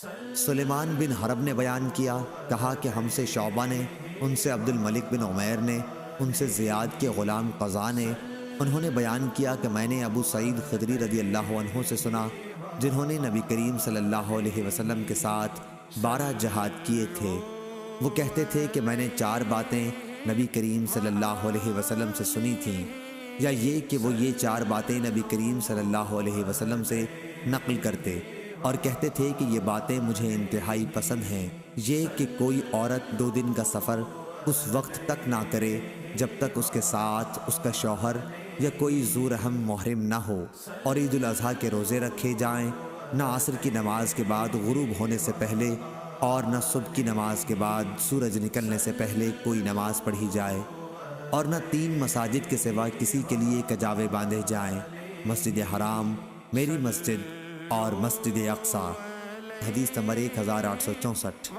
سلیمان بن حرب نے بیان کیا، کہا کہ ہم سے شعبہ نے، ان سے عبد الملک بن عمیر نے، ان سے زیاد کے غلام قضا نے، انہوں نے بیان کیا کہ میں نے ابو سعید خدری رضی اللہ عنہ سے سنا، جنہوں نے نبی کریم صلی اللہ علیہ وسلم کے ساتھ 12 جہاد کیے تھے۔ وہ کہتے تھے کہ میں نے 4 باتیں نبی کریم صلی اللہ علیہ وسلم سے سنی تھیں، یا یہ کہ وہ یہ 4 باتیں نبی کریم صلی اللہ علیہ وسلم سے نقل کرتے اور کہتے تھے کہ یہ باتیں مجھے انتہائی پسند ہیں، یہ کہ کوئی عورت 2 دن کا سفر اس وقت تک نہ کرے جب تک اس کے ساتھ اس کا شوہر یا کوئی ذو رحم محرم نہ ہو، اور عید الاضحیٰ کے روزے رکھے جائیں، نہ عصر کی نماز کے بعد غروب ہونے سے پہلے اور نہ صبح کی نماز کے بعد سورج نکلنے سے پہلے کوئی نماز پڑھی جائے، اور نہ 3 مساجد کے سوا کسی کے لیے کجاوے باندھے جائیں، مسجد حرام، میری مسجد اور مسجد اقصیٰ۔ حدیث نمبر 1864۔